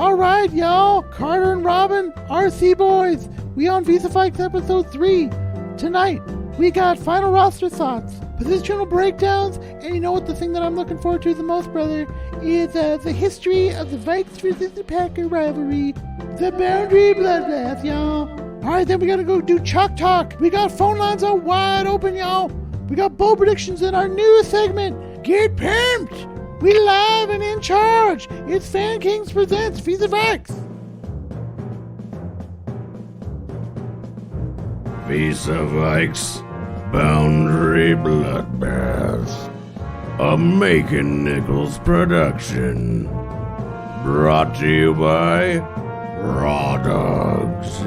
All right, y'all. Carter and Robin, RC Boyz. We on Vis-à-Vikes episode 3. Tonight, we got final roster thoughts, positional breakdowns, and you know what the thing that I'm looking forward to the most, brother, is the history of the Vikes versus the Packer rivalry, the Boundary Bloodbath, y'all. All right, then we got to go do Chalk Talk. We got phone lines are wide open, y'all. We got bowl predictions in our new segment, Get Pimped. We live and in charge. It's Fan Kings presents Vis-à-Vikes. Vis-à-Vikes Boundary Bloodbath, a Macon Nichols production, brought to you by Raw Dogs.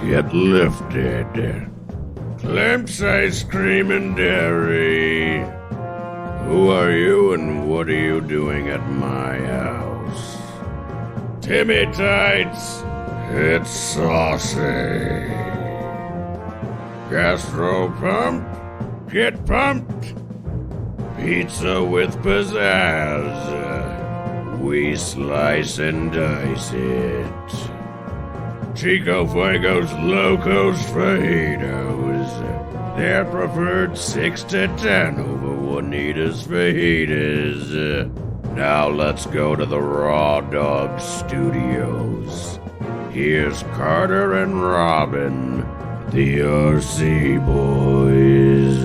Get lifted. Clamps Ice Cream and Dairy. Who are you and what are you doing at my house? Timmy Tights, it's saucy. Gastro pumped, get pumped. Pizza with pizzazz, we slice and dice it. Chico Fuego's Locos Fajitos, they're preferred 6 to 10 over Juanita's Fajitas. Now let's go to the Raw Dog Studios. Here's Carter and Robin, the RC Boyz.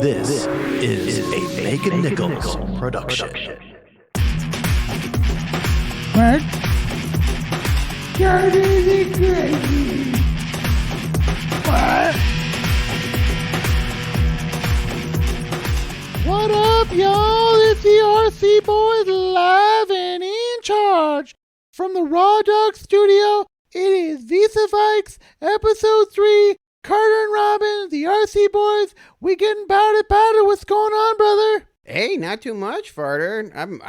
This is a Macon Nichols production. What? You're really crazy. What? What up, y'all? It's the RC Boyz live and in charge. From the Raw Dog Studio, it is Vis-à-Vikes, episode 3. Carter and Robin, the RC Boyz, we getting bout it. What's going on, brother? Hey, not too much, Farter. I'm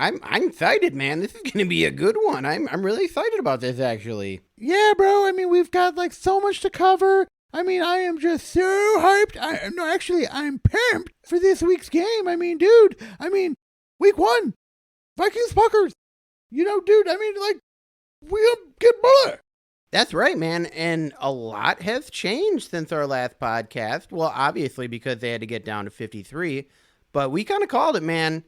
excited, man. This is gonna be a good one. I'm really excited about this, actually. Yeah, bro. I mean, we've got like so much to cover. I mean, I am just so hyped. I'm pumped for this week's game. I mean, dude. Week 1, Vikings Packers. You know, dude. I mean, like, we get bullet. That's right, man. And a lot has changed since our last podcast. Well, obviously, because they had to get down to 53. But we kind of called it, man.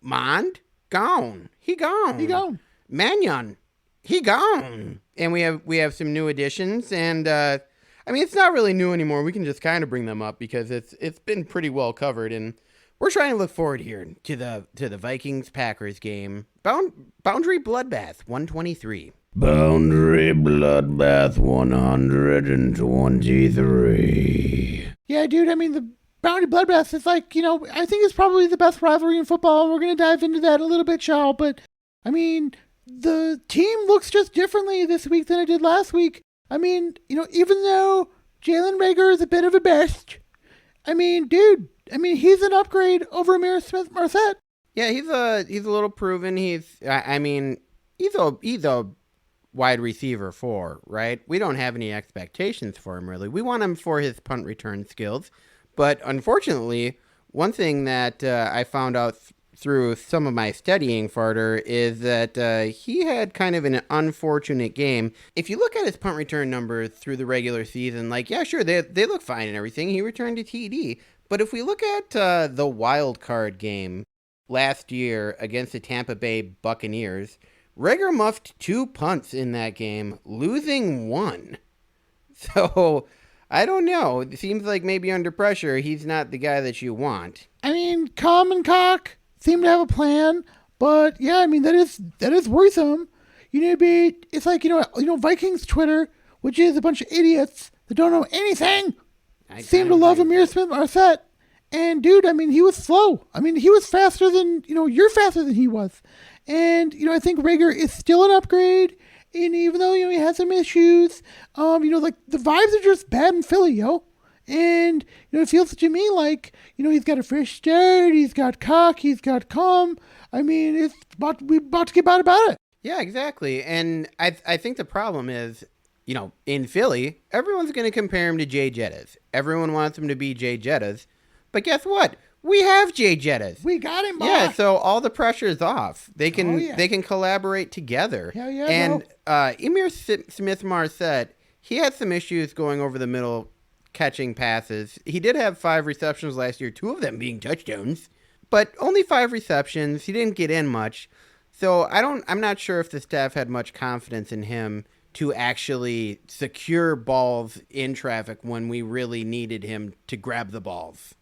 Mond, gone. He gone. Mannion, he gone. And we have some new additions. And, I mean, it's not really new anymore. We can just kind of bring them up because it's been pretty well covered. And we're trying to look forward here to the Vikings-Packers game. Boundary Bloodbath 123. Boundary Bloodbath 123. Yeah, dude. I mean, the Boundary Bloodbath is like, you know, I think it's probably the best rivalry in football. We're going to dive into that a little bit, y'all. But, I mean, the team looks just differently this week than it did last week. I mean, you know, even though Jalen Reagor is a bit of a best, I mean, dude, he's an upgrade over Amir Smith-Marset. Yeah, he's a little proven. He's a wide receiver 4, right? We don't have any expectations for him, really. We want him for his punt return skills. But unfortunately, one thing that I found out through some of my studying, Farter, is that he had kind of an unfortunate game. If you look at his punt return numbers through the regular season, like, yeah, sure, they look fine and everything. He returned a TD. But if we look at the wild card game last year against the Tampa Bay Buccaneers, Reagor muffed 2 punts in that game, losing 1. So I don't know. It seems like maybe under pressure, he's not the guy that you want. I mean, Com and Cock seem to have a plan, but yeah, I mean, that is worrisome. You need to be, it's like, you know, Vikings Twitter, which is a bunch of idiots that don't know anything, seem to love Amir Smith-Marset. And dude, I mean, he was slow. I mean, he was faster than, you know, you're faster than he was. And, you know, I think Reagor is still an upgrade. And even though, you know, he has some issues, you know, like the vibes are just bad in Philly, yo. And, you know, it feels to me like, you know, he's got a fresh start, he's got Cock, he's got Com. I mean, we're about to get bad about it. Yeah, exactly. And I think the problem is in Philly, everyone's going to compare him to Jay Jettas. Everyone wants him to be Jay Jettas. But guess what? We have Jay Jettas. We got him, boy. Yeah, so all the pressure's off. They can Oh, yeah. they can collaborate together. Hell yeah, and Emir Smith-Marset, he had some issues going over the middle, catching passes. He did have 5 receptions last year, 2 of them being touchdowns, but only 5 receptions. He didn't get in much. So I'm not sure if the staff had much confidence in him to actually secure balls in traffic when we really needed him to grab the balls.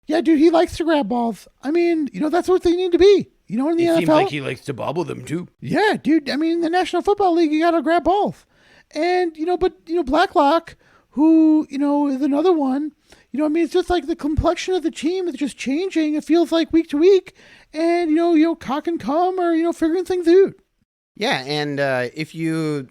Yeah, dude, he likes to grab balls. I mean, that's what they need to be. In the NFL. Seems like he likes to bobble them too. Yeah, dude. I mean, in the National Football League, you got to grab balls. And, Blacklock, who, is another one. It's just like the complexion of the team is just changing. It feels like week to week. And, cock and come or, figuring things out. Yeah, and if you,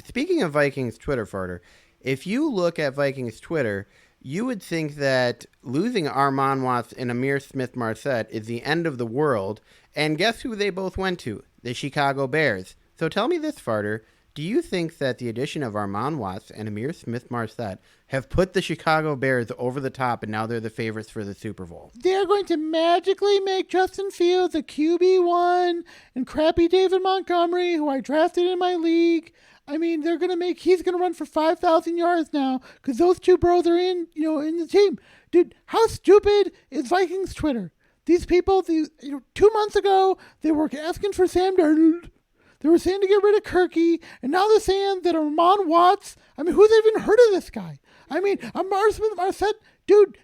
speaking of Vikings Twitter, Farter, if you look at Vikings Twitter, you would think that losing Armand Watts and Emir Smith-Marset is the end of the world. And guess who they both went to? The Chicago Bears. So tell me this, Farter. Do you think that the addition of Armand Watts and Emir Smith-Marset have put the Chicago Bears over the top and now they're the favorites for the Super Bowl? They're going to magically make Justin Fields a QB1 and crappy David Montgomery, who I drafted in my league. I mean, he's going to run for 5,000 yards now because those two bros are in the team. Dude, how stupid is Vikings Twitter? These people, 2 months ago, they were asking for Sam Darnold. They were saying to get rid of Kirky, and now they're saying that Armand Watts, who's even heard of this guy? Amar Smith-Marset, dude,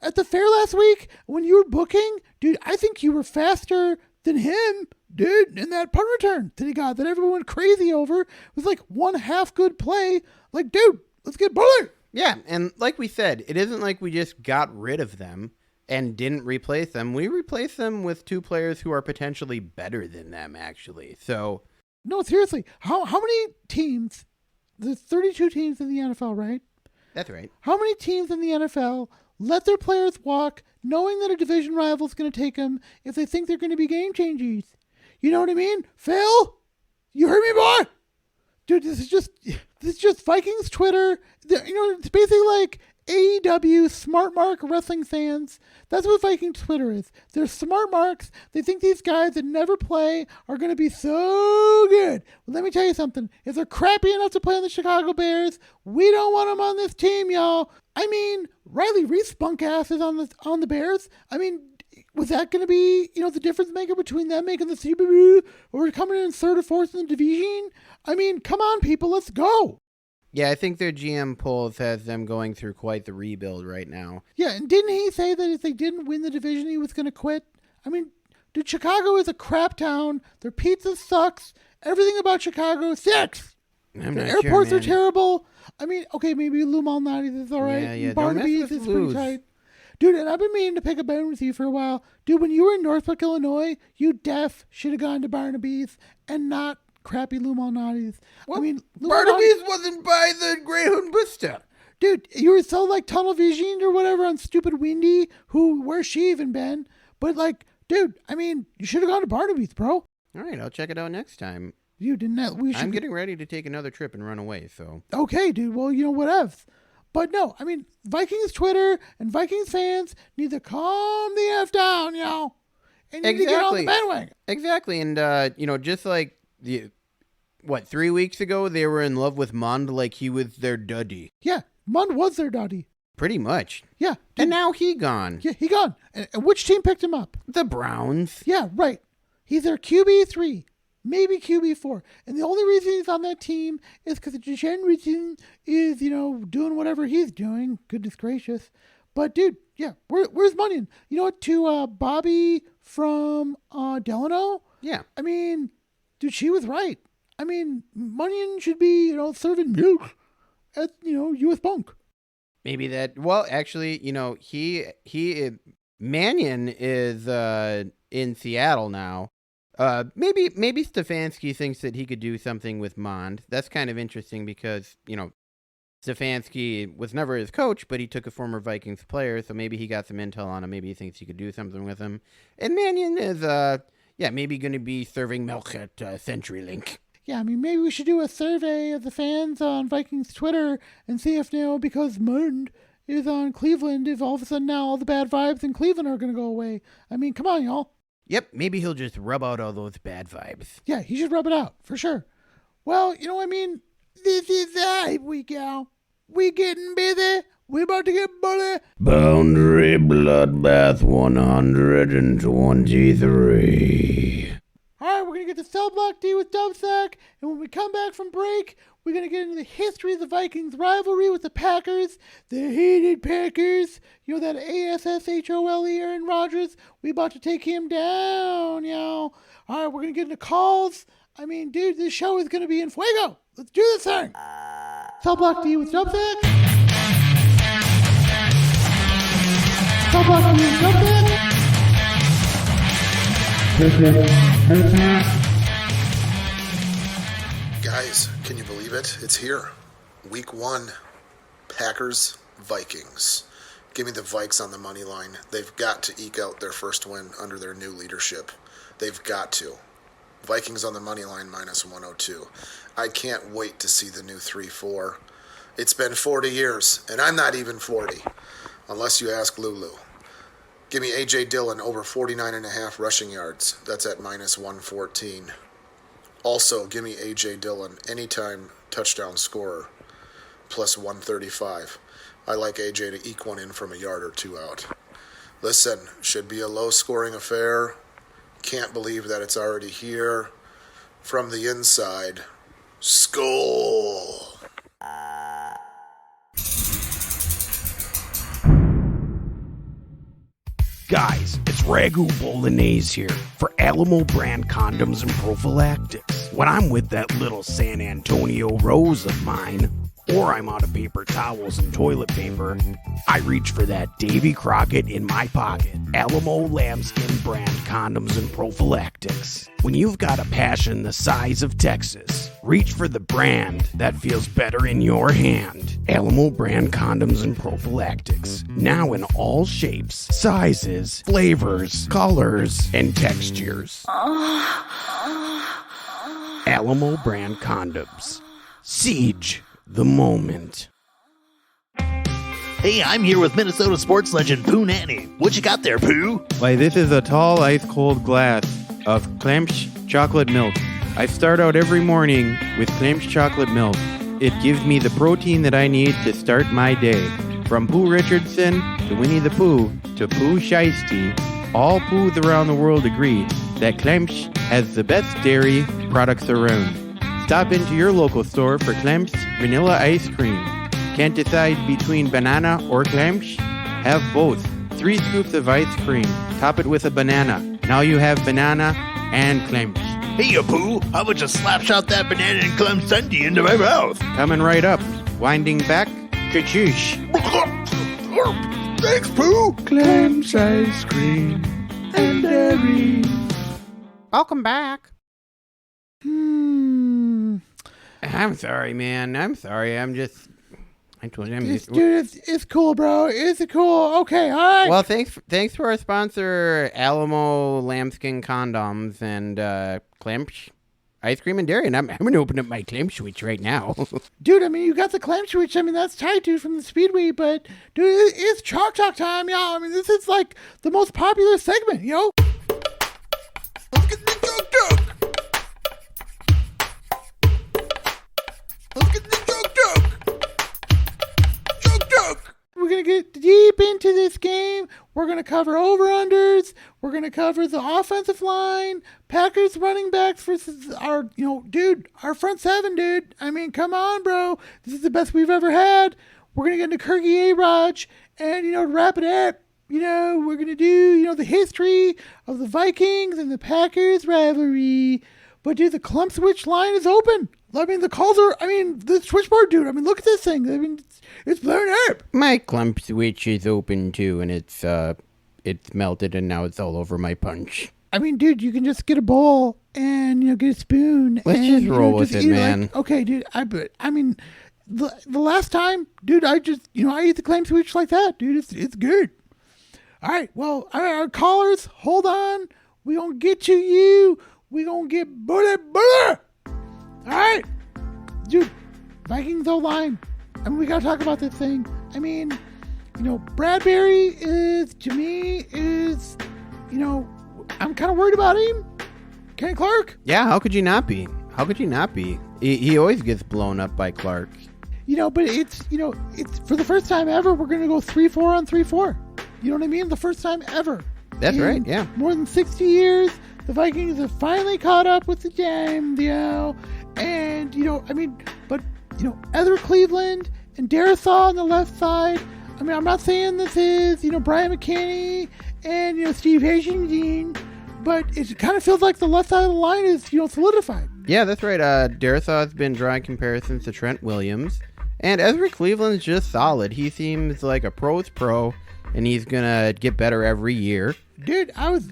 at the fair last week, when you were booking, dude, I think you were faster than him, dude, in that punt return that he got, that everyone went crazy over. It was like one half good play. Like, dude, let's get bullied. Yeah, and like we said, it isn't like we just got rid of them and didn't replace them. We replaced them with 2 players who are potentially better than them, actually. So, no, seriously, how many teams? There's 32 teams in the NFL, right? That's right. How many teams in the NFL let their players walk, knowing that a division rival is going to take them if they think they're going to be game changers? You know what I mean, Phil? You heard me, boy? Dude, this is just Vikings Twitter. It's basically like AEW smart mark wrestling fans. That's what Viking Twitter is. They're smart marks. They think these guys that never play are going to be so good. Well, let me tell you something. If they're crappy enough to play on the Chicago Bears, we don't want them on this team, y'all. Riley Reese spunk ass is on the Bears. Was that going to be, the difference maker between them making the Super Bowl or coming in 3rd or 4th in the division? Come on, people, let's go. Yeah, I think their GM polls has them going through quite the rebuild right now. Yeah, and didn't he say that if they didn't win the division, he was going to quit? Dude, Chicago is a crap town. Their pizza sucks. Everything about Chicago sucks. The airports are terrible. Okay, maybe Lou Malnati's is all right. Yeah, Barnaby's is pretty tight. Dude, and I've been meaning to pick a bone with you for a while. Dude, when you were in Northbrook, Illinois, you should have gone to Barnaby's and not crappy Lou Malnati's. Barnaby's wasn't by the Greyhound bus stop. Dude, you were so tunnel visioned or whatever on stupid Windy, where's she even been? But dude, you should have gone to Barnaby's, bro. All right, I'll check it out next time. You didn't. I'm getting ready to take another trip and run away, so. Okay, dude. Well, whatevs. But no, Vikings Twitter and Vikings fans need to calm the F down, y'all. And need to get on the bandwagon. Exactly. And, just like 3 weeks ago, they were in love with Mond like he was their duddy. Yeah, Mond was their duddy. Pretty much. Yeah. And now he gone. Yeah, he gone. And which team picked him up? The Browns. Yeah, right. He's their QB3. Maybe QB4. And the only reason he's on that team is because Deshaun Watson is, doing whatever he's doing. Goodness gracious. But, dude, yeah, where's Munyon? You know what? To Bobby from Delano? Yeah. Dude, she was right. Munyon should be, serving milk at, U.S. Bank. Maybe that. Well, actually, Mannion is in Seattle now. Maybe Stefanski thinks that he could do something with Mond. That's kind of interesting because, Stefanski was never his coach, but he took a former Vikings player, so maybe he got some intel on him. Maybe he thinks he could do something with him. And Mannion is, maybe going to be serving milk at CenturyLink. Yeah, I mean, maybe we should do a survey of the fans on Vikings Twitter and see if, because Mund is on Cleveland, if all of a sudden now all the bad vibes in Cleveland are going to go away. I mean, come on, y'all. Yep, maybe he'll just rub out all those bad vibes. Yeah, he should rub it out, for sure. Well, this is the hype week, y'all. We getting busy. We about to get bully. Boundary Bloodbath 123. All right, we're going to get the Cell Block D with Dubsack, and when we come back from break, we're going to get into the history of the Vikings rivalry with the Packers, the hated Packers. That ASSHOLE Aaron Rodgers. We about to take him down, y'all. All right, we're going to get into calls. I mean, dude, this show is going to be in fuego. Let's do this thing. Cell Block D with Dubsack. Cell Block D with Dubsack. Guys, can you believe it? It's here. Week 1, Packers, Vikings. Give me the Vikes on the money line. They've got to eke out their first win under their new leadership. They've got to. Vikings on the money line minus 102. I can't wait to see the new 3-4. It's been 40 years, and I'm not even 40, unless you ask Lulu. Give me A.J. Dillon over 49.5 rushing yards. That's at minus 114. Also, give me A.J. Dillon anytime touchdown scorer, plus 135. I like A.J. to eke one in from a yard or two out. Listen, should be a low-scoring affair. Can't believe that it's already here. From the inside, Skull. Guys, it's Ragu Bolognese here for Alamo brand condoms and prophylactics. When I'm with that little San Antonio Rose of mine, or I'm out of paper towels and toilet paper, I reach for that Davy Crockett in my pocket. Alamo lambskin brand condoms and prophylactics. When you've got a passion the size of Texas, reach for the brand that feels better in your hand. Alamo brand condoms and prophylactics. Now in all shapes, sizes, flavors, colors, and textures. Alamo brand condoms. Siege the moment. Hey, I'm here with Minnesota sports legend Pooh Nanny. What you got there, Pooh? Why, this is a tall, ice-cold glass of Clem's chocolate milk. I start out every morning with Clem's chocolate milk. It gives me the protein that I need to start my day. From Pooh Richardson to Winnie the Pooh to Pooh Shiesty, all Poohs around the world agree that Clem's has the best dairy products around. Stop into your local store for Clem's vanilla ice cream. Can't decide between banana or Clem's? Have both. 3 scoops of ice cream. Top it with a banana. Now you have banana and Clem's. Hey, Pooh, how about you slap shot that banana and Clem Sunday into my mouth? Coming right up. Winding back. Ka-choosh. Thanks, Pooh. Clem's ice cream and dairy. Welcome back. I'm sorry, man. I'm sorry. I told you I'm just... Dude, it's cool, bro. It's cool. Okay, all right. Well, thanks to our sponsor, Alamo Lambskin Condoms and Clem's Ice Cream and Dairy. And I'm going to open up my Clem switch right now. Dude, I mean, you got the clam switch. I mean, that's tight, dude, from the Speedway. But, dude, it's Chalk Talk time, y'all. I mean, this is like the most popular segment, yo. Let's get the joke joke. Let's get the joke joke. Joke joke. We're going to get deep into this game. We're going to cover over-unders. We're going to cover the offensive line, Packers running backs versus our, our front seven, dude. I mean, come on, bro. This is the best we've ever had. We're going to get into Kirky A-Raj. And, to wrap it up, we're going to do, the history of the Vikings and the Packers rivalry. But, dude, the Clump Switch line is open. I mean, the switchboard, dude. I mean, look at this thing. I mean, it's blown up. My Clump Switch is open, too, and it's melted, and now it's all over my punch. I mean, dude, you can just get a bowl and, get a spoon. Let's and, just roll with it, man. Okay, dude, the last time, dude, I eat the Clam Switch like that, dude. It's good. All right, well, our callers, hold on. We gonna get to you. We gonna get bullet. All right, dude. Vikings O-line. I mean, we gotta talk about this thing. I mean, Bradbury is, to me, I'm kind of worried about him. Kenny Clark. Yeah, how could you not be? How could you not be? He always gets blown up by Clark. But it's for the first time ever, we're going to go 3-4 on 3-4. You know what I mean? The first time ever. That's right, yeah. More than 60 years, the Vikings have finally caught up with the game, and, but Ezra Cleveland and Darisaw on the left side. I mean, I'm not saying this is, Brian McKinney and, Steve Hazendean, but it kind of feels like the left side of the line is, solidified. Yeah, that's right. Darisaw has been drawing comparisons to Trent Williams, and Ezra Cleveland's just solid. He seems like a pro's pro, and he's going to get better every year. Dude, I was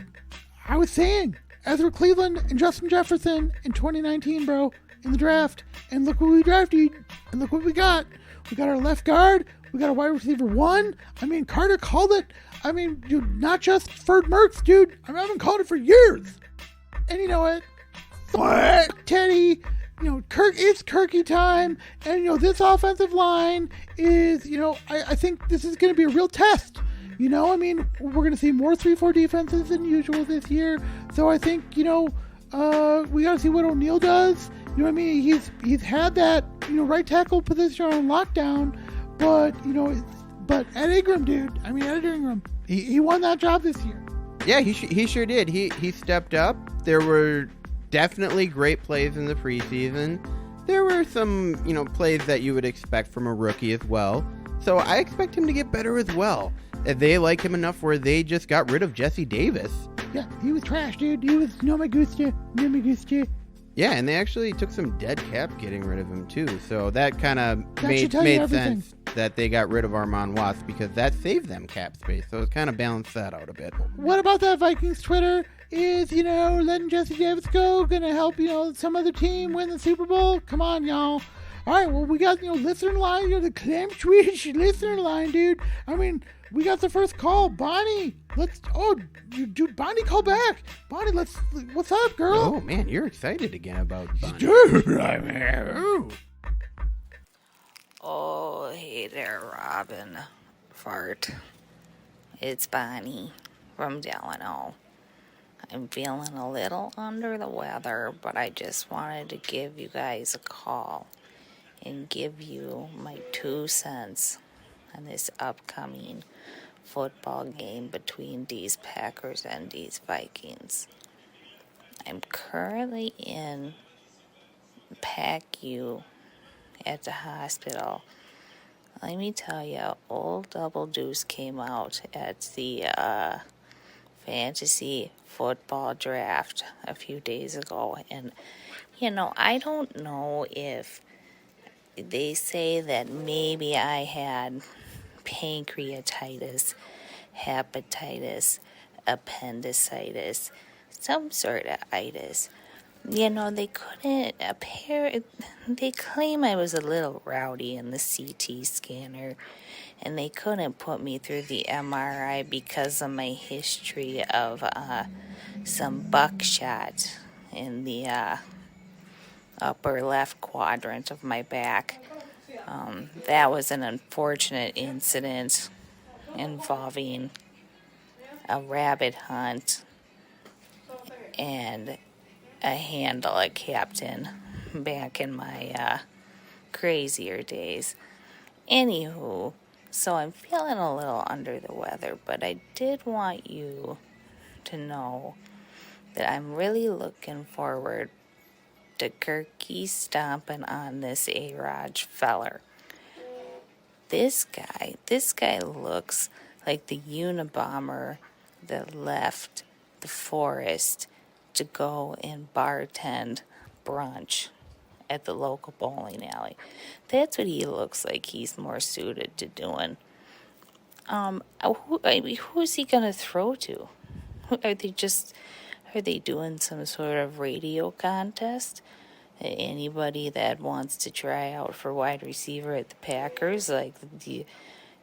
saying Ezra Cleveland and Justin Jefferson in 2019, bro, in the draft. And look what we drafted, and look what we got. We got our left guard. We got a wide receiver 1. I mean, Carter called it. I mean, dude, not just Ferd Mertz, dude. I haven't called it for years. And you know what? Teddy, it's Kirky time. And, this offensive line is, I think this is going to be a real test. I mean, we're going to see more 3-4 defenses than usual this year. So I think, we got to see what O'Neal does. You know what I mean? He's had that, right tackle position on lockdown. But Ed Ingram, dude. I mean, Ed Ingram, he won that job this year. Yeah, he sure did. He stepped up. There were definitely great plays in the preseason. There were some, plays that you would expect from a rookie as well. So I expect him to get better as well. They like him enough where they just got rid of Jesse Davis. Yeah, he was trash, dude. He was no me gusta. Yeah, and they actually took some dead cap getting rid of him too. So that kind of made sense that they got rid of Armand Watts because that saved them cap space. So it kind of balanced that out a bit. What about that Vikings Twitter? Is, letting Jesse Davis go going to help, some other team win the Super Bowl? Come on, y'all. All right, well, we got, listener line, the Clam Swedish listener line, dude. I mean, we got the first call. Bonnie, dude, Bonnie, call back. Bonnie, what's up, girl? Oh, man, you're excited again about Bonnie. Dude, I'm here. Oh, hey there, Robin. Fart. It's Bonnie from Delano. I'm feeling a little under the weather, but I just wanted to give you guys a call and give you my 2 cents on this upcoming football game between these Packers and these Vikings. I'm currently in PACU at the hospital. Let me tell you, old Double Deuce came out at the fantasy football draft a few days ago, and I don't know if they say that maybe I had pancreatitis, hepatitis, appendicitis, some sort of itis. They couldn't they claim I was a little rowdy in the CT scanner, and they couldn't put me through the MRI because of my history of some buckshot in the upper left quadrant of my back. That was an unfortunate incident involving a rabbit hunt and a handle at Captain back in my crazier days. Anywho, so I'm feeling a little under the weather, but I did want you to know that I'm really looking forward to Kirky stomping on this A-Raj feller. This guy looks like the Unabomber that left the forest to go and bartend brunch at the local bowling alley. That's what he looks like he's more suited to doing. Who's he gonna throw to? Are they doing some sort of radio contest? Anybody that wants to try out for wide receiver at the Packers,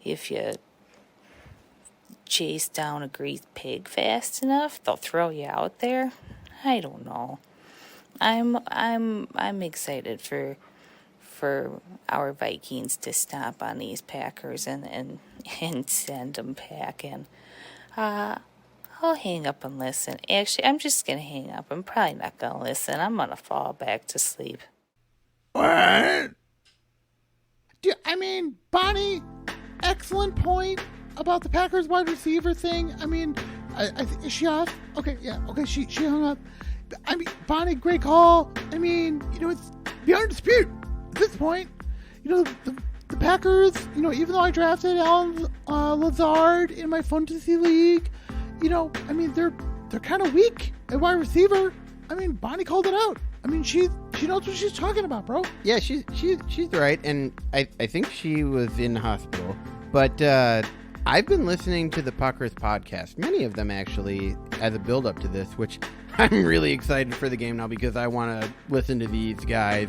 if you chase down a greased pig fast enough, they'll throw you out there? I don't know. I'm excited for our Vikings to stop on these Packers and send them packing. I'll hang up and listen. Actually, I'm just gonna hang up. I'm probably not gonna listen. I'm gonna fall back to sleep. What? Dude, I mean, Bonnie, excellent point about the Packers wide receiver thing. I mean, is she off? Okay, yeah, okay, she hung up. I mean, Bonnie, great call. I mean, it's beyond dispute at this point. The Packers, even though I drafted Alan Lazard in my fantasy league, I mean, they're kind of weak at wide receiver. I mean, Bonnie called it out. I mean, she knows what she's talking about, bro. Yeah, she's right, and I think she was in hospital. But I've been listening to the Packers podcast, many of them actually, as a build-up to this, which I'm really excited for the game now because I want to listen to these guys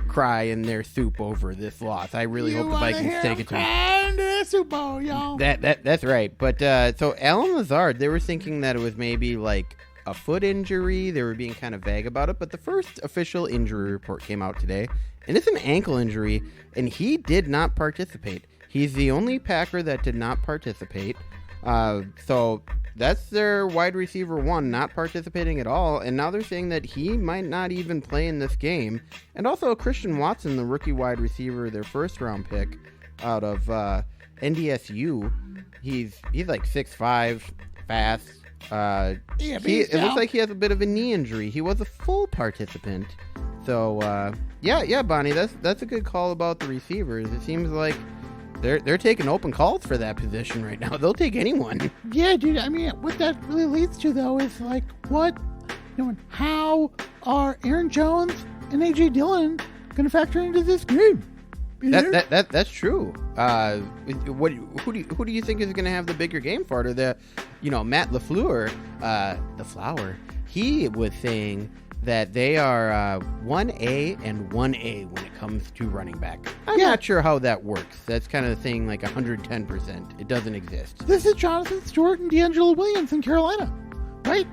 cry in their soup over this loss. I really hope the Vikings take it to them. The Super Bowl, y'all. That's right. But so Alan Lazard, they were thinking that it was maybe like a foot injury. They were being kind of vague about it, but the first official injury report came out today, and it's an ankle injury, and he did not participate. He's the only Packer that did not participate. So that's their wide receiver one not participating at all, and now they're saying that he might not even play in this game. And also Christian Watson, the rookie wide receiver, their first round pick out of NDSU, he's like 6'5", fast. It looks like he has a bit of a knee injury. He was a full participant. So yeah, Bonnie, that's a good call about the receivers. It seems like they're taking open calls for that position right now. They'll take anyone. Yeah, dude. I mean, what that really leads to, though, is like, how are Aaron Jones and AJ Dillon going to factor into this game? That's true. Who do you think is going to have the bigger game for it? Or Matt LaFleur, the Flower, he was saying that they are 1A and 1A when it comes to running back. I'm not sure how that works. That's kind of saying like 110%. It doesn't exist. This is Jonathan Stewart and D'Angelo Williams in Carolina, right?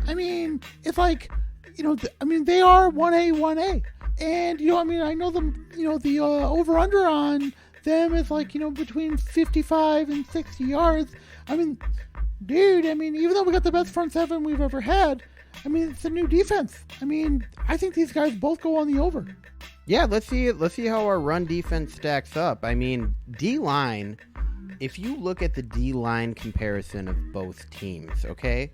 I mean, it's like, they are 1A, 1A. And, I know them, the over-under on them is like, between 55 and 60 yards. I mean, dude, even though we got the best front seven we've ever had, it's a new defense. I think these guys both go on the over. Yeah, let's see how our run defense stacks up. D-line, if you look at the D-line comparison of both teams, okay?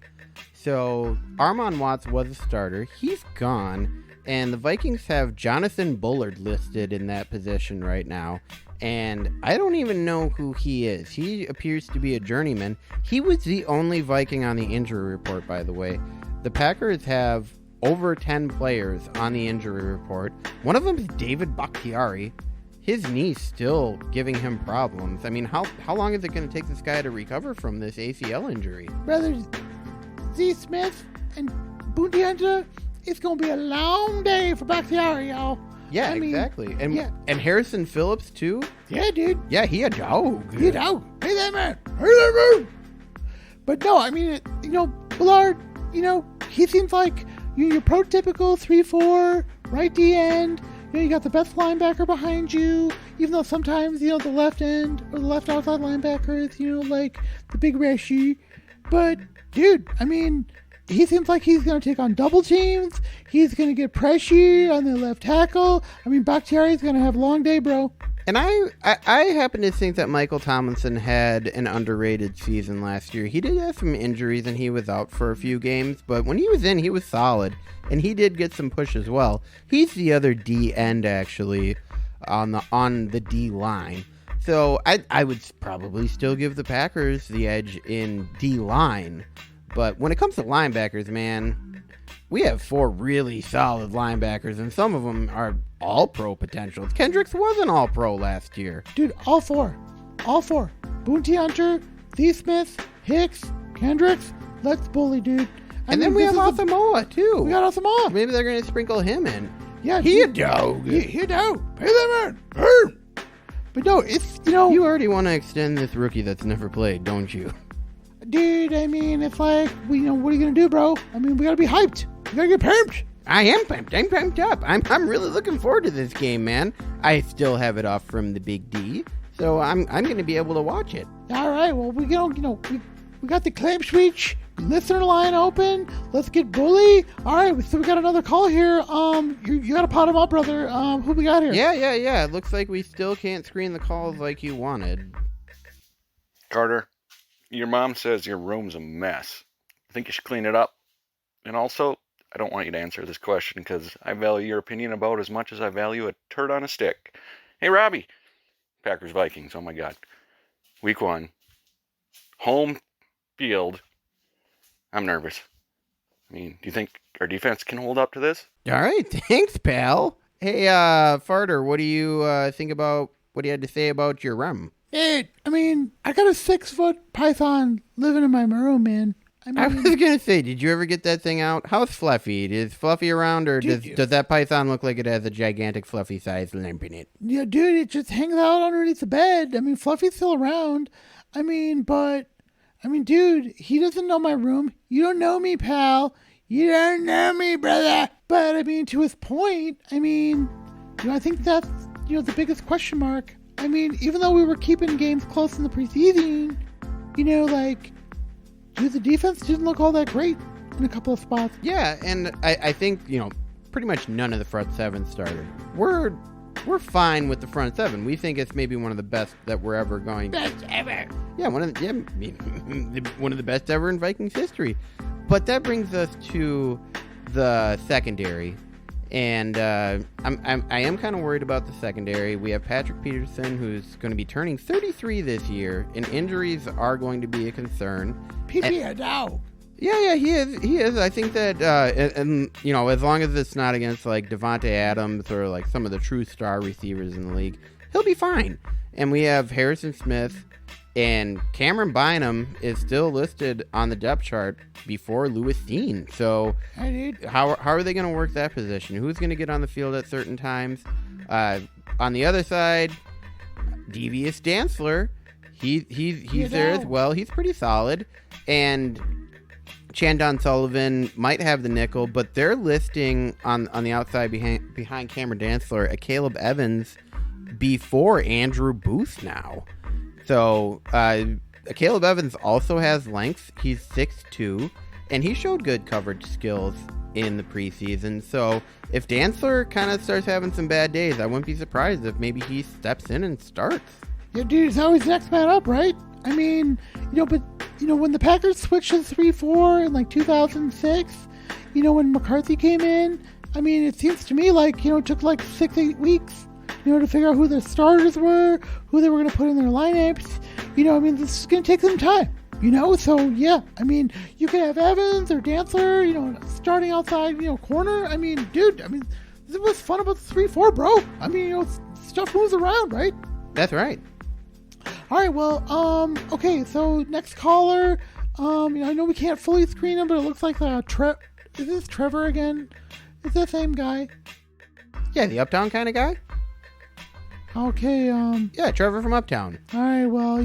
So, Armon Watts was a starter. He's gone. And the Vikings have Jonathan Bullard listed in that position right now. And I don't even know who he is. He appears to be a journeyman. He was the only Viking on the injury report, by the way. The Packers have over 10 players on the injury report. One of them is David Bakhtiari. His knee's still giving him problems. How long is it going to take this guy to recover from this ACL injury? Brother Z. Smith and Bundianta, it's going to be a long day for Bakhtiari, y'all. Yeah, exactly. And Harrison Phillips, too? Yeah, dude. Yeah, he a dog. He a dog. Hey, that man. Hey, that man. But no, Bullard, he seems like your prototypical 3-4, right D end. You got the best linebacker behind you, even though sometimes, the left end or the left outside linebacker is, like the big Rashi. But, dude, he seems like he's going to take on double teams. He's going to get pressure on the left tackle. Bakhtiari's going to have a long day, bro. And I happen to think that Michael Tomlinson had an underrated season last year. He did have some injuries and he was out for a few games, but when he was in, he was solid. And he did get some push as well. He's the other D end, actually, on the D line. So I would probably still give the Packers the edge in D line. But when it comes to linebackers, man, we have 4 really solid linebackers, and some of them are all-pro potentials. Kendricks was an all-pro last year. Dude, all 4. Bounty Hunter, Z. Smith, Hicks, Kendricks. Let's bully, dude. And then we have Asamoah, too. We got Asamoah. Maybe they're going to sprinkle him in. Yeah, he a dog. He a dog. Pay that man. But no, it's, You already want to extend this rookie that's never played, don't you? Dude, it's like, what are you going to do, bro? We got to be hyped. We got to get pumped. I am pumped. I'm pumped up. I'm really looking forward to this game, man. I still have it off from the Big D, so I'm going to be able to watch it. All right, well, we got the claim speech listener line open. Let's get bully. All right, so we got another call here. You got to pot him up, brother. Who we got here? Yeah. It looks like we still can't screen the calls like you wanted. Carter, your mom says your room's a mess. I think you should clean it up. And also, I don't want you to answer this question because I value your opinion about as much as I value a turd on a stick. Hey, Robbie. Packers Vikings. Oh, my God. Week 1. Home field. I'm nervous. I mean, do you think our defense can hold up to this? All right. Thanks, pal. Hey, Farter, what do you think about what you had to say about your room? Hey, I mean, I got a 6-foot python living in my room, man. I was going to say, did you ever get that thing out? How's Fluffy? Is Fluffy around, or does that python look like it has a gigantic Fluffy-sized limp in it? Yeah, dude, it just hangs out underneath the bed. I mean, Fluffy's still around. Dude, he doesn't know my room. You don't know me, pal. You don't know me, brother. But, to his point, I think that's, the biggest question mark. Even though we were keeping games close in the preseason, the defense didn't look all that great in a couple of spots. Yeah, and I think, pretty much none of the front seven started. We're fine with the front seven. We think it's maybe one of the best that we're ever going to. Best ever. Yeah, one of the best ever in Vikings history. But that brings us to the secondary. And I am kind of worried about the secondary. We have Patrick Peterson, who's going to be turning 33 this year, and injuries are going to be a concern. now. Yeah, he is. I think that, as long as it's not against, like, Devontae Adams or, like, some of the true star receivers in the league, he'll be fine. And we have Harrison Smith, and Cameron Bynum is still listed on the depth chart before Lewis Dean. So how are they going to work that position? Who's going to get on the field at certain times? On the other side, Devious Dantzler, he's there as well. He's pretty solid. And Chandon Sullivan might have the nickel, but they're listing on the outside behind Cameron Dantzler a Caleb Evans before Andrew Booth now. So Caleb Evans also has length. He's 6'2", and he showed good coverage skills in the preseason. So if Dantzler kind of starts having some bad days, I wouldn't be surprised if maybe he steps in and starts. Yeah, dude, it's always next man up, right? When the Packers switched to 3-4 in like 2006, when McCarthy came in, it seems to me like, it took like 6-8 weeks, to figure out who their starters were, who they were going to put in their lineups. This is going to take some time, So, yeah, you could have Evans or Dantzler, starting outside, corner. This was fun about the 3-4, bro. Stuff moves around, right? That's right. All right, well, okay, so next caller. I know we can't fully screen him, but it looks like is this Trevor again? Is that the same guy? Yeah, the Uptown kind of guy. Okay, Yeah, Trevor from Uptown. All right, well,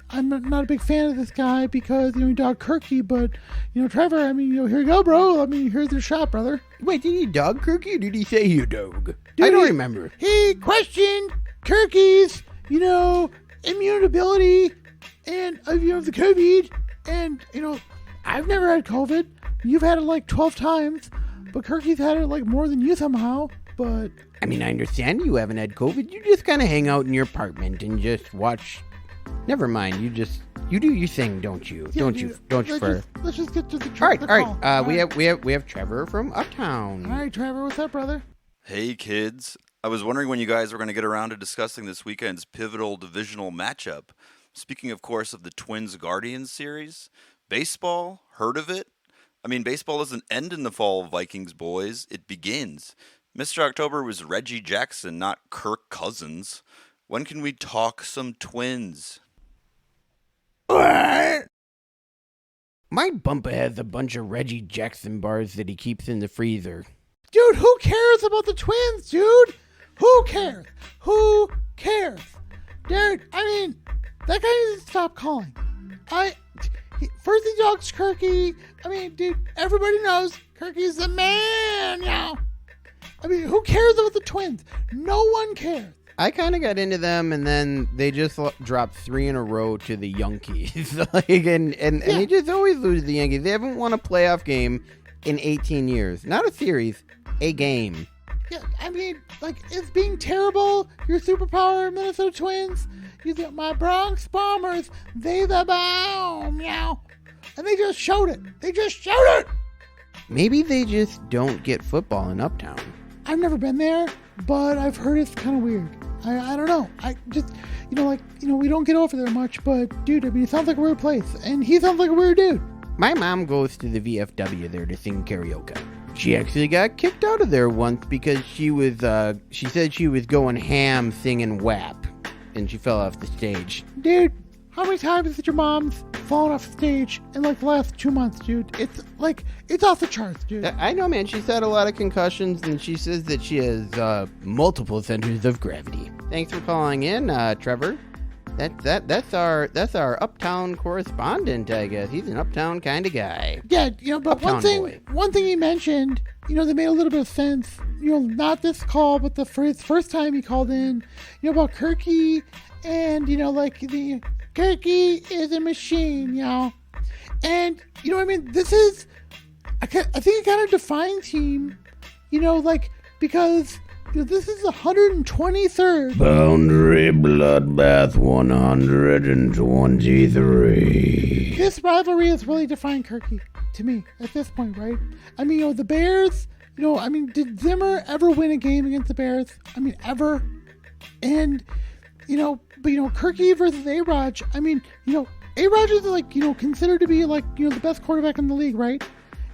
I'm not a big fan of this guy because, he dogged Kirky, but, Trevor, here you go, bro. Here's your shot, brother. Wait, did he dog Kirky or did he say he dog? I don't remember. He questioned Kirky's, immutability and, the COVID. And, I've never had COVID. You've had it like 12 times, but Kirky's had it like more than you somehow, but... I understand you haven't had COVID. You just kind of hang out in your apartment and just watch. Never mind. You do your thing, don't you? Yeah, don't you? Let's just get to the all right. We have Trevor from Uptown. All right, Trevor, what's up, brother? Hey, kids. I was wondering when you guys were going to get around to discussing this weekend's pivotal divisional matchup. Speaking, of course, of the Twins Guardians series, baseball, heard of it? Baseball doesn't end in the fall, Vikings boys. It begins. Mr. October was Reggie Jackson, not Kirk Cousins. When can we talk some Twins? What? My bumper has a bunch of Reggie Jackson bars that he keeps in the freezer. Dude, who cares about the Twins, dude? Who cares? Who cares? Dude, that guy needs to stop calling. First he dogs Kirky. Dude, everybody knows Kirky's the man, yeah. I mean, who cares about the Twins? No one cares. I kind of got into them, and then they just dropped 3 in a row to the Yankees. and they just always lose to the Yankees. They haven't won a playoff game in 18 years. Not a series, a game. Yeah, I mean, like, it's being terrible. Your superpower, Minnesota Twins. You got my Bronx Bombers. They the bomb, meow. And they just showed it. Maybe they just don't get football in Uptown. I've never been there, but I've heard it's kind of weird. I don't know. I just, we don't get over there much, but dude, I mean, it sounds like a weird place, and he sounds like a weird dude. My mom goes to the VFW there to sing karaoke. She actually got kicked out of there once because she said she was going ham singing WAP, and she fell off the stage. Dude, how many times has your mom's fallen off the stage in like the last 2 months, dude? It's off the charts, dude. I know, man. She's had a lot of concussions, and she says that she has multiple centers of gravity. Thanks for calling in, Trevor. That's our uptown correspondent, I guess. He's an uptown kind of guy. Yeah, but Uptown one thing he mentioned, that made a little bit of sense. Not this call, but the first time he called in, about Kirky, and the Kirky is a machine, and I mean, this is, I think it kind of defines him, because. This is the 123rd. Boundary Bloodbath 123. This rivalry has really defined Kirky to me at this point, right? I mean, the Bears, did Zimmer ever win a game against the Bears? I mean, ever? And, but Kirky versus A-Raj, I mean, A-Raj is considered to be the best quarterback in the league, right?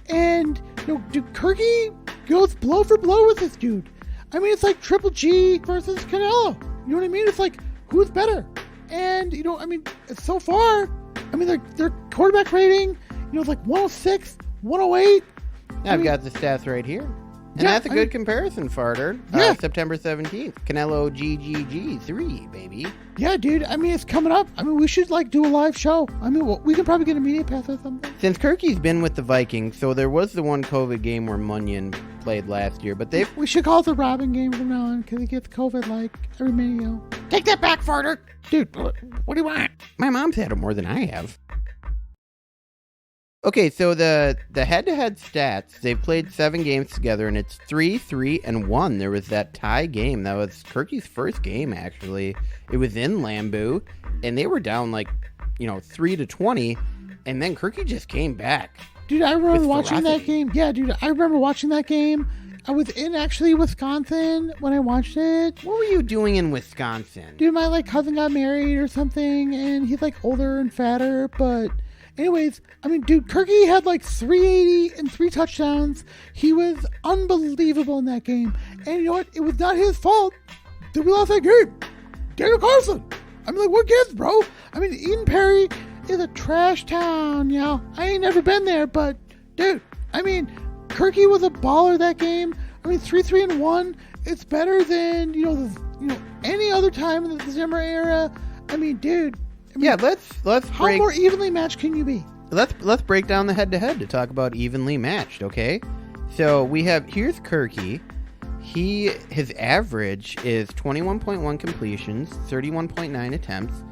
And, Kirky goes blow for blow with this dude. I mean, it's like Triple G versus Canelo. You know what I mean? It's like, who's better? And, so far, their quarterback rating, it's like 106, 108. I've got the stats right here. And that's a good comparison, Farter. Yeah. September 17th. Canelo GGG3, baby. Yeah, dude. I mean, it's coming up. I mean, we should, do a live show. I mean, we could probably get a media pass or something. Since Kirky's been with the Vikings, so there was the one COVID game where Munyon played last year, but we should call it the Robin game from now on, because he gets COVID, every minute, Take that back, Farter! Dude, what do you want? My mom's had it more than I have. Okay, so the head-to-head stats, they've played 7 games together, and it's 3-3-1. There was that tie game. That was Kirky's first game, actually. It was in Lambeau, and they were down 3-20, and then Kirky just came back. Dude, I remember watching that game. Yeah, dude, I remember watching that game. I was in, Wisconsin when I watched it. What were you doing in Wisconsin? Dude, my, cousin got married or something, and he's, older and fatter, but... Anyways, I mean, dude, Kirky had 380 and 3 touchdowns. He was unbelievable in that game. And you know what? It was not his fault that we lost that game. Daniel Carlson. I mean, what gives, bro? I mean, Eden Prairie is a trash town, I ain't never been there, but, dude, I mean, Kirky was a baller that game. I mean, 3-3-1. It's better than, any other time in the Zimmer era. I mean, dude. Let's how more evenly matched can you be? Let's break down the head-to-head to talk about evenly matched, okay? So here's Kirky. His average is 21.1 completions, 31.9 attempts.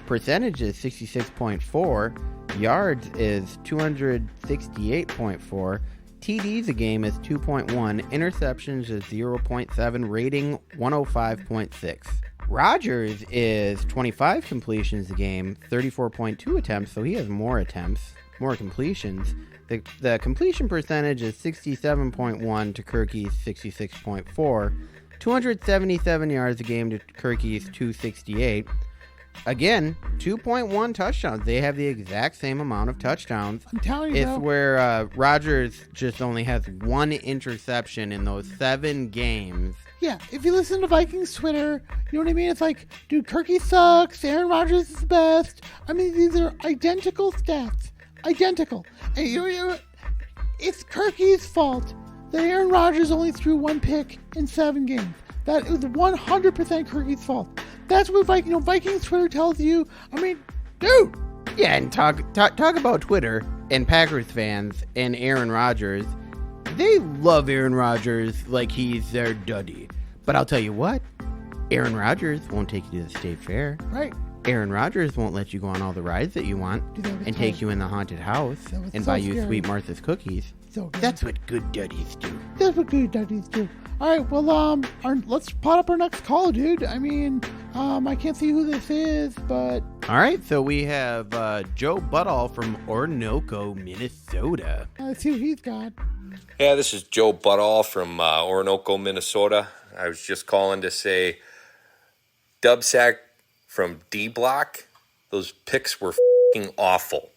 Percentage is 66.4. Yards is 268.4. TDs a game is 2.1. Interceptions is 0.7. Rating 105.6. Rodgers is 25 completions a game, 34.2 attempts, so he has more attempts, more completions. The completion percentage is 67.1 to Kirky's 66.4, 277 yards a game to Kirky's 268. Again, 2.1 touchdowns. They have the exact same amount of touchdowns. I'm telling you, it's where Rodgers just only has 1 interception in those 7 games. Yeah, if you listen to Vikings Twitter, you know what I mean? It's like, dude, Kirky sucks, Aaron Rodgers is the best. I mean, these are identical stats. Identical. And it's Kirky's fault that Aaron Rodgers only threw 1 pick in 7 games. That is 100% Kirky's fault. That's what Vikings Twitter tells you. I mean, dude. Yeah, and talk about Twitter and Packers fans and Aaron Rodgers. they love Aaron Rodgers like he's their duddy. But I'll tell you what, Aaron Rodgers won't take you to the state fair. Right. Aaron Rodgers won't let you go on all the rides that you want and take you in the haunted house and buy you Sweet Martha's cookies. So good. That's what good duddies do. That's what good daddies do. All right, well, let's pot up our next call, dude. I mean, I can't see who this is, but... All right, so we have Joe Buttall from Orinoco, Minnesota. Let's see what he's got. Yeah, this is Joe Buttall from Orinoco, Minnesota. I was just calling to say, Dubsack from D-Block, those picks were f***ing awful.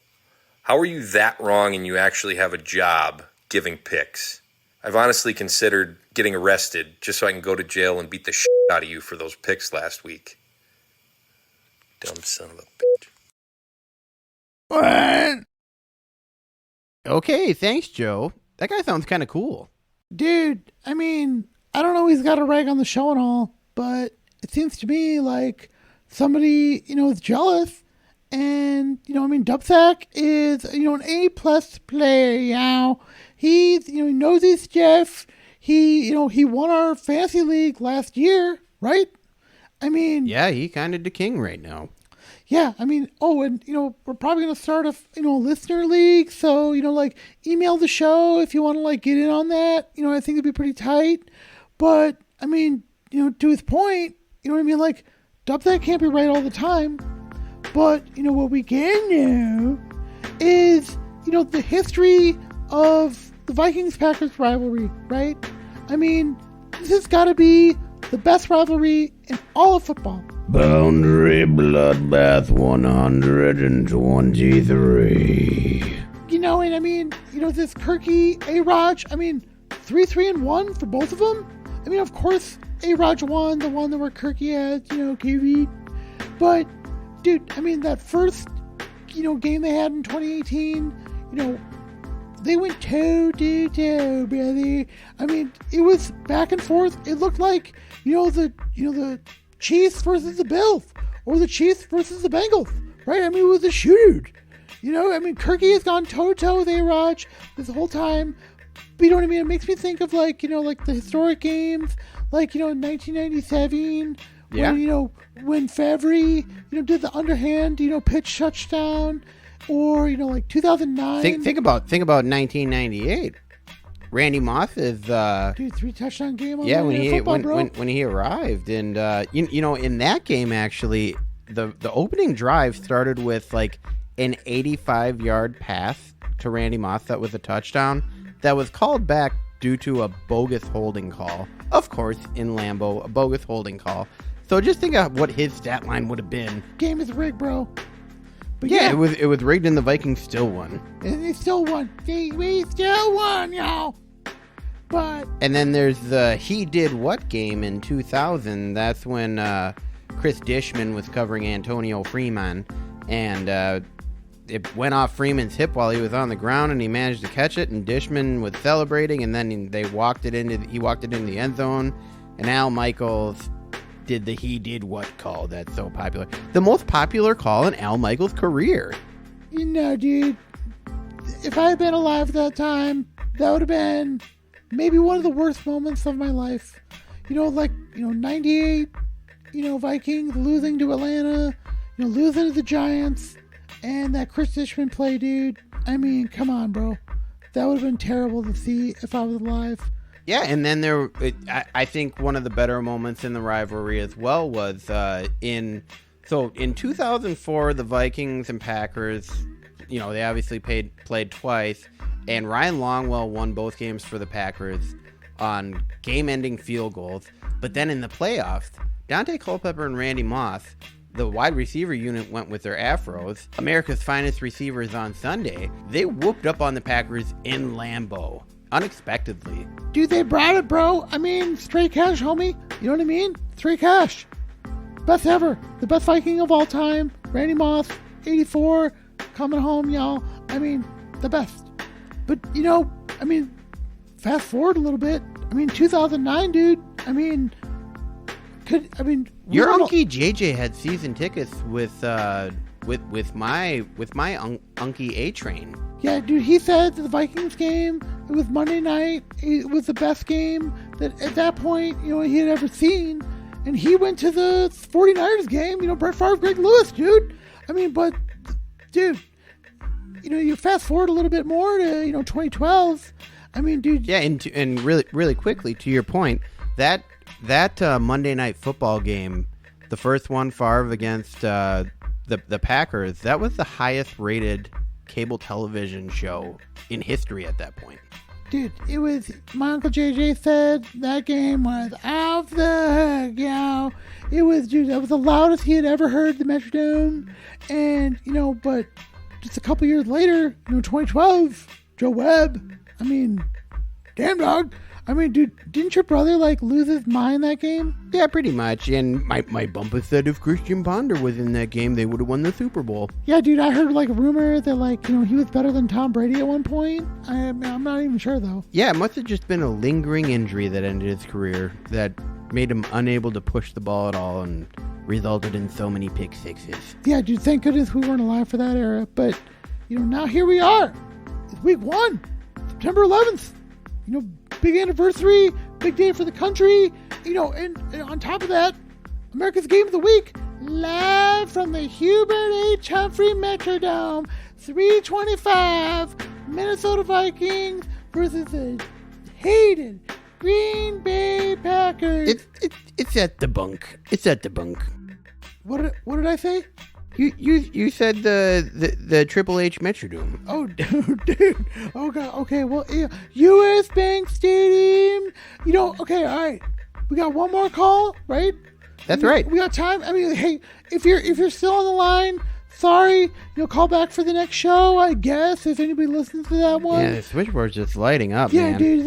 How are you that wrong and you actually have a job giving picks? I've honestly considered getting arrested just so I can go to jail and beat the shit out of you for those picks last week. Dumb son of a bitch. What? Okay, thanks, Joe. That guy sounds kind of cool. Dude, I mean, I don't know he's got a rag on the show and all, but it seems to me like somebody, is jealous. And, Dubsack is, an A-plus player, He's, he knows his stuff. He won our fantasy league last year, right? I mean... Yeah, he kind of the king right now. Yeah, and, we're probably going to start a listener league. So, email the show if you want to, get in on that. I think it'd be pretty tight. But, to his point, Dubsack can't be right all the time. But, what we can know is, the history of the Vikings-Packers rivalry, right? This has got to be the best rivalry in all of football. Boundary Bloodbath 123. This Kirky, A-Raj, 3-3-1 for both of them. Of course, A-Raj won, the one that where Kirky had, KV. But, dude, that first, game they had in 2018, they went toe-to-toe, brother. It was back and forth. It looked like, the Chiefs versus the Bills, or the Chiefs versus the Bengals, right? It was a shootout. Kirky has gone toe-to-toe with A-Raj this whole time. But it makes me think of, the historic games, in 1997, yeah. when Favre, did the underhand, pitch touchdown, or 2009. Think about 1998. Randy Moss is dude, 3 touchdown game on when he arrived, and in that game actually the opening drive started with an 85-yard pass to Randy Moss that was a touchdown that was called back due to a bogus holding call. Of course, in Lambeau, a bogus holding call. So just think of what his stat line would have been. Game is rigged, bro. But yeah, it was rigged and the Vikings still won. And they still won. We still won, y'all. But... And then there's the He Did What game in 2000. That's when Chris Dishman was covering Antonio Freeman. And it went off Freeman's hip while he was on the ground, and he managed to catch it. And Dishman was celebrating, and then he walked it into the end zone. And Al Michaels did the He Did What call that's so popular. The most popular call in Al Michaels' career. Dude, if I had been alive at that time, that would have been maybe one of the worst moments of my life. 98, Vikings losing to Atlanta, losing to the Giants, and that Chris Dishman play, dude. Come on, bro. That would have been terrible to see if I was alive. Yeah, and then I think one of the better moments in the rivalry as well was in 2004, the Vikings and Packers, they obviously played twice, and Ryan Longwell won both games for the Packers on game-ending field goals. But then in the playoffs, Dante Culpepper and Randy Moss, the wide receiver unit, went with their afros. America's finest receivers on Sunday. They whooped up on the Packers in Lambeau. Unexpectedly. Dude, they brought it, bro. Straight cash, homie. You know what I mean? Straight cash. Best ever. The best Viking of all time. Randy Moss, 84, coming home, y'all. The best. But, fast forward a little bit. 2009, dude. Your uncle JJ had season tickets with my uncle A-Train. Yeah, dude, he said the Vikings game, It was Monday night. It was the best game that at that point, he had ever seen. And he went to the 49ers game, Brett Favre, Greg Lewis, dude. I mean, but, dude, you fast forward a little bit more to, 2012. I mean, dude. Yeah, and really, really quickly, to your point, that Monday Night Football game, the first one, Favre against the Packers, that was the highest rated cable television show in history at that point. Dude, it was, my Uncle JJ said that game was off the hook, It was, dude, that was the loudest he had ever heard the Metrodome. And, but just a couple years later, 2012, Joe Webb, I mean, damn dog. I mean, dude, didn't your brother, lose his mind that game? Yeah, pretty much. And my bumper said if Christian Ponder was in that game, they would have won the Super Bowl. Yeah, dude, I heard, a rumor that, he was better than Tom Brady at one point. I'm not even sure, though. Yeah, it must have just been a lingering injury that ended his career that made him unable to push the ball at all and resulted in so many pick sixes. Yeah, dude, thank goodness we weren't alive for that era. But, now here we are. It's week 1, September 11th. Big anniversary, big day for the country, and on top of that, America's Game of the Week, live from the Hubert H. Humphrey Metrodome, 3:25, Minnesota Vikings versus the hated Green Bay Packers. It's at the bunk. It's at the bunk. What did I say? You said the Triple H Metrodome. Oh, dude. Oh, God. Okay, well, yeah. U.S. Bank Stadium. Okay, all right. We got one more call, right? That's right. We got time. I mean, hey, if you're still on the line, sorry. Call back for the next show, I guess, if anybody listens to that one. Yeah, the switchboard's just lighting up, yeah, man. Dude,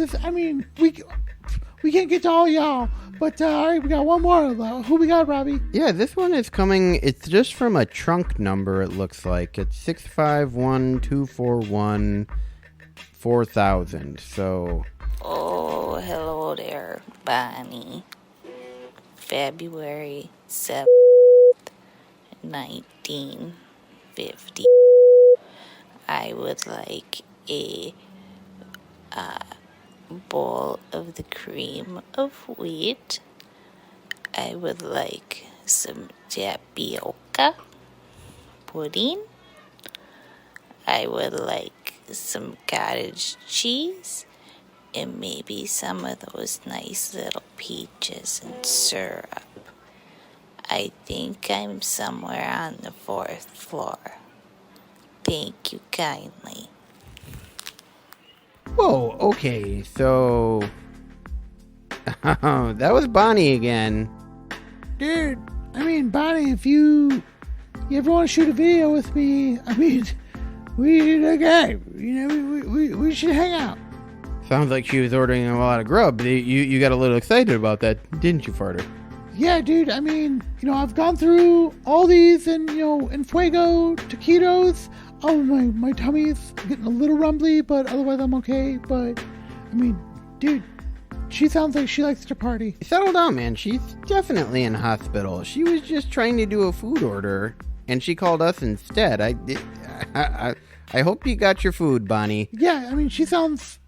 we can't get to all y'all. But, all right, we got one more. Who we got, Robbie? Yeah, this one is coming. It's just from a trunk number, it looks like. It's 651-241-4000. So. Oh, hello there, Bonnie. February 7th, 1950. I would like a bowl of the cream of wheat. I would like some tapioca pudding. I would like some cottage cheese and maybe some of those nice little peaches and syrup. I think I'm somewhere on the 4th floor. Thank you kindly. Whoa, okay, so. That was Bonnie again. Dude, I mean, Bonnie, if you ever want to shoot a video with me, I mean, we should hang out. Sounds like she was ordering a lot of grub. You got a little excited about that, didn't you, Farter? Yeah, dude, I mean, I've gone through all these and, in Fuego, taquitos. Oh, my tummy's getting a little rumbly, but otherwise I'm okay. But, I mean, dude, she sounds like she likes to party. Settle down, man. She's definitely in hospital. She was just trying to do a food order, and she called us instead. I hope you got your food, Bonnie. Yeah, I mean, she's just,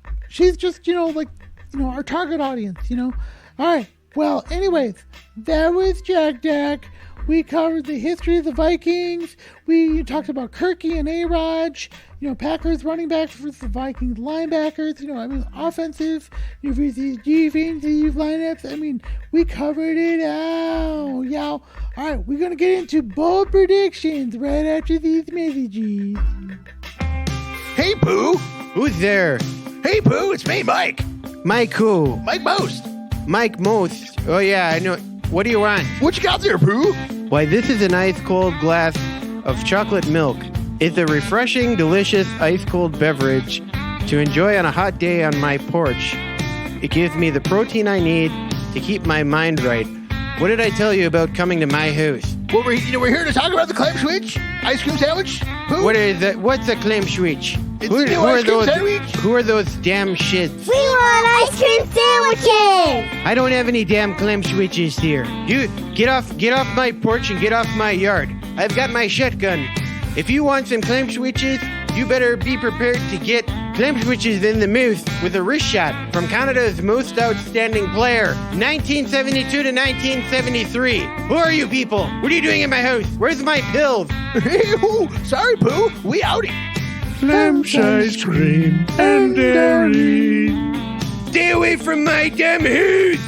our target audience, All right. Well, anyways, that was Jack Dack. We covered the history of the Vikings. We talked about Kirky and A-Raj. Packers running backs versus the Vikings linebackers. Offensive versus defensive lineups. I mean, we covered it out. Yeah. All right, we're going to get into bold predictions right after these messages. Hey, Pooh. Who's there? Hey, Pooh, it's me, Mike. Mike who? Mike Most. Mike Most. Oh, yeah, I know. What do you want? What you got there, Pooh? Why, this is an ice-cold glass of chocolate milk. It's a refreshing, delicious, ice-cold beverage to enjoy on a hot day on my porch. It gives me the protein I need to keep my mind right. What did I tell you about coming to my house? Well, we're here to talk about the clam switch ice cream sandwich. Pooh? What is that? What's a clam switch? It's the new ice cream sandwich. Who are those damn shits? We want ice cream sandwiches! I don't have any damn clam switches here. You get off my porch and get off my yard. I've got my shotgun. If you want some clam switches, you better be prepared to get clam switches in the mouth with a wrist shot from Canada's most outstanding player, 1972 to 1973. Who are you people? What are you doing in my house? Where's my pills? Sorry, Pooh. We outie. Clamsh ice cream and dairy. Stay away from my damn house!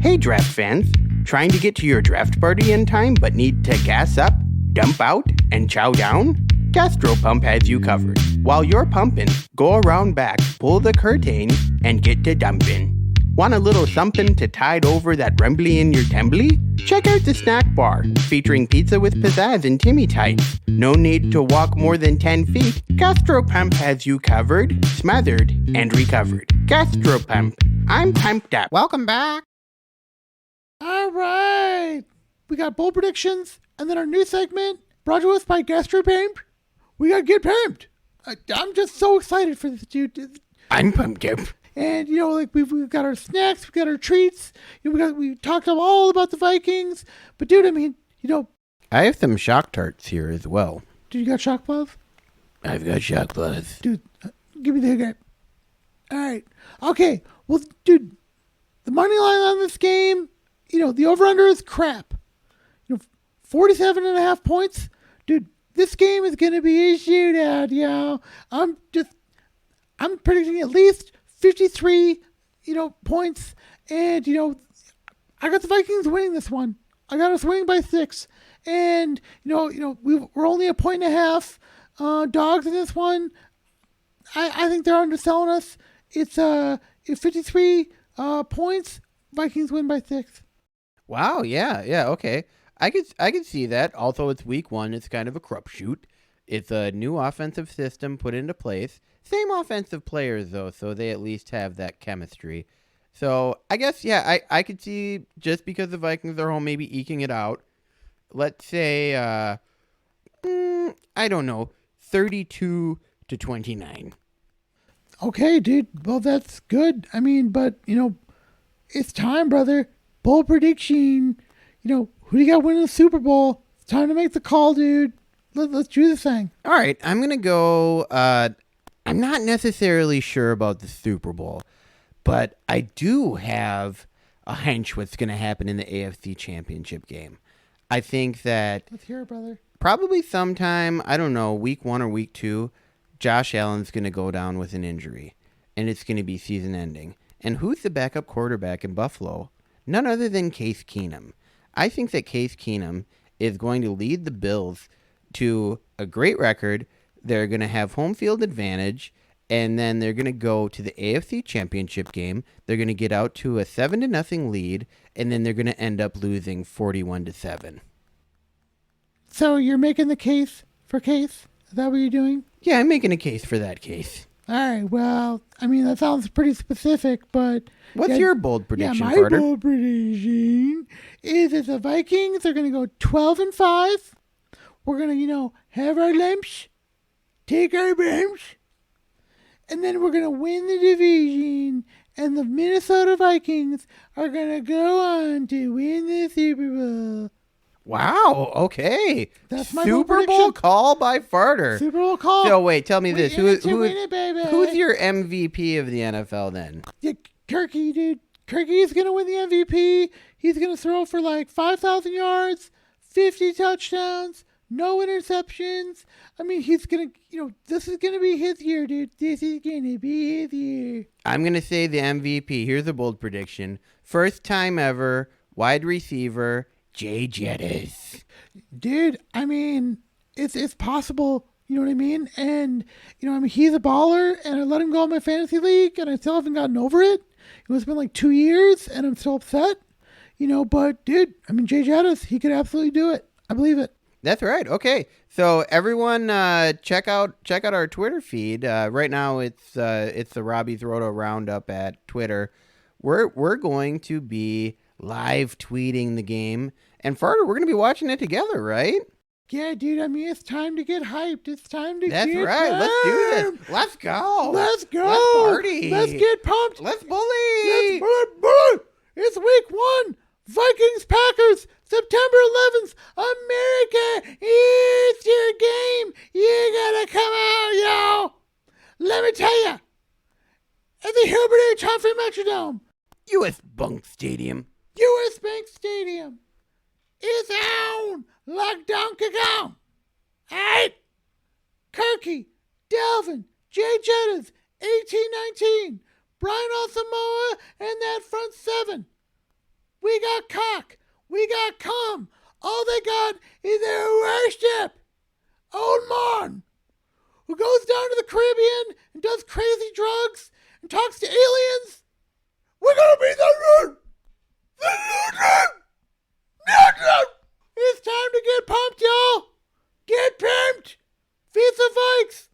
Hey, draft fans. Trying to get to your draft party in time but need to gas up, dump out, and chow down? Gastropump has you covered. While you're pumping, go around back, pull the curtain, and get to dumping. Want a little something to tide over that rumbly in your tembly? Check out the snack bar, featuring pizza with pizzazz and Timmy tights. No need to walk more than 10 feet. Gastropump has you covered, smothered, and recovered. Gastropump. I'm pumped up. Welcome back. All right. We got bold predictions, and then our new segment, brought to us by Gastropump. We got Get Pumped. I'm just so excited for this, dude. I'm pumped up. And, we've got our snacks, we got our treats. We talked all about the Vikings. But, dude, I have some shock tarts here as well. Dude, you got shock love? I've got shock love. Dude, give me the hiccup. All right. Okay. Well, dude, the money line on this game, the over-under is crap. 47.5 points. Dude, this game is going to be a shootout, yo. I'm predicting at least 53, points. And, I got the Vikings winning this one. I got us winning by 6. And, we're only a 1.5 dogs in this one. I think they're underselling us. It's 53 points. Vikings win by 6. Wow, yeah, okay. I could see that. Also, it's week 1. It's kind of a crapshoot. It's a new offensive system put into place. Same offensive players, though, so they at least have that chemistry. So, I guess, yeah, I could see, just because the Vikings are home, maybe eking it out. Let's say, I don't know, 32-29. Okay, dude. Well, that's good. But, it's time, brother. Bold prediction. Who do you got winning the Super Bowl? It's time to make the call, dude. Let's do this thing. All right, I'm going to go, I'm not necessarily sure about the Super Bowl, but I do have a hunch what's going to happen in the AFC Championship game. I think that Let's hear it, brother. Probably sometime, I don't know, week 1 or week 2, Josh Allen's going to go down with an injury, and it's going to be season ending. And who's the backup quarterback in Buffalo? None other than Case Keenum. I think that Case Keenum is going to lead the Bills to a great record. They're going to have home field advantage, and then they're going to go to the AFC Championship game. They're going to get out to a 7-0 lead, and then they're going to end up losing 41-7. So you're making the case for Case? Is that what you're doing? Yeah, I'm making a case for that case. All right. Well, that sounds pretty specific, but what's your bold prediction, my Carter? bold prediction is that the Vikings are going to go 12-5. We're going to, have our lunch, take our bumps, and then we're going to win the division, and the Minnesota Vikings are going to go on to win the Super Bowl. Wow, okay. That's my Super bold Bowl prediction. call by Farter. Super Bowl call. So wait, tell me this. Who's win it, baby. your MVP of the NFL then? Yeah, Kirky, dude. Kirky is going to win the MVP. He's going to throw for 5,000 yards, 50 touchdowns, no interceptions. He's going to, this is going to be his year, dude. This is going to be his year. I'm going to say the MVP. Here's a bold prediction. First time ever, wide receiver, Jay Jettis. Dude, it's possible, you know what I mean? And, he's a baller, and I let him go in my fantasy league, and I still haven't gotten over it. It's been 2 years, and I'm still upset, but, dude, Jay Jettis, he could absolutely do it. I believe it. That's right. Okay. So everyone, check out our Twitter feed. Right now it's the Robbie's Roto Roundup at Twitter. We're going to be live tweeting the game, and Farter, we're going to be watching it together, right? Yeah, dude. It's time to get hyped. It's time to That's get right. pumped. Let's do this. Let's go. Let's go. Let's party. Let's get pumped. Let's bully. Let's bully. It's week 1. Vikings Packers, September 11th, America, it's your game. You gotta come out, y'all. Let me tell you, at the Hubert H. Humphrey Metrodome, U.S. Bunk Stadium. U.S. Bank Stadium is on like Donkey Kong. Alright? Kirky, Delvin, Jay Jettas, 1819, Brian Asamoah, and that front seven. We got cock. We got cum. All they got is their worship. Old Mon, who goes down to the Caribbean and does crazy drugs and talks to aliens. We're gonna be the root. It's time to get pumped, y'all. Get pumped. Vis-à-Vikes.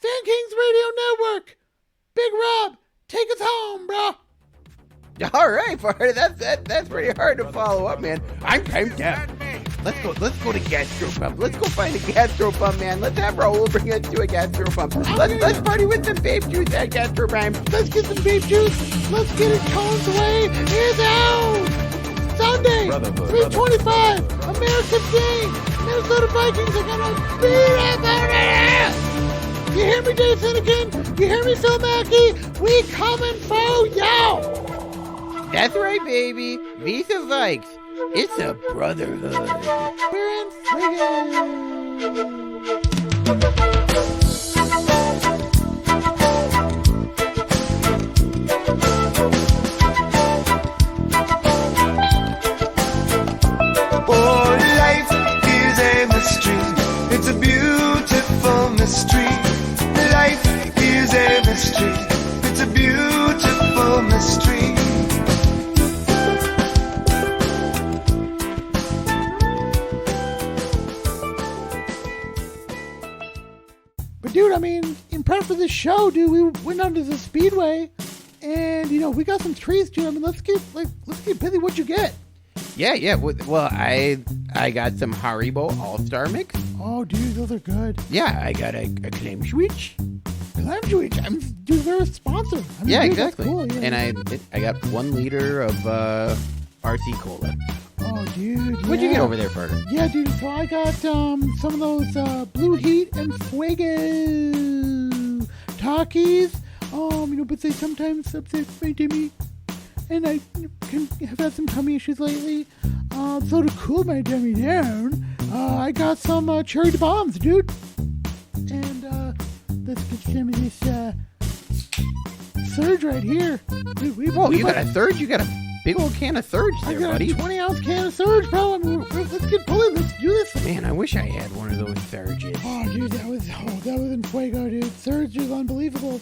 Vikings Radio Network. Big Rob, take us home, bro. All right, Barney, that's pretty hard to follow up, man. I'm down. Let's go to Gastropump. Let's go find a Gastropump, man. Let's have Raul bring us to a Gastropump. Let's party with some babe juice at Gastropump. Let's get some babe juice. Let's get it tones away. It's out. Sunday, 3:25, American game. Minnesota Vikings are gonna beat up our ass. You hear me, Dave Finnegan? You hear me, Phil Mackey? We coming for y'all. That's right, baby. Vis-à-Vikes. It's a brotherhood. We're in friggin'. Oh, life is a mystery. It's a beautiful mystery. Life is a mystery. It's a beautiful mystery. But dude, I mean, in prep for this show, dude, we went down to the Speedway, and we got some trees, dude. I mean, let's get busy. What'd you get? Yeah. Well, I got some Haribo All-Star Mix. Oh, dude, those are good. Yeah, I got a Clam Switch. Clam Switch. I mean, dude, they're a sponsor. I mean, Yeah, dude, exactly. That's cool, yeah. And I got 1 liter of RC Cola. Oh, dude. What'd you get over there, Carter? Yeah, dude. So I got some of those Blue Heat and Fuego Takis. But they sometimes upset my tummy, and I have had some tummy issues lately. So to cool my tummy down, I got some cherry bombs, dude. And let's get some of this Surge right here. Dude, you got a Surge? You got a big old can of Surge there, buddy. I got a 20-ounce can of Surge, bro. I mean, let's get pulling. Let's do this. Man, I wish I had one of those Surges. Oh, dude, that was in Fuego, dude. Surge is unbelievable.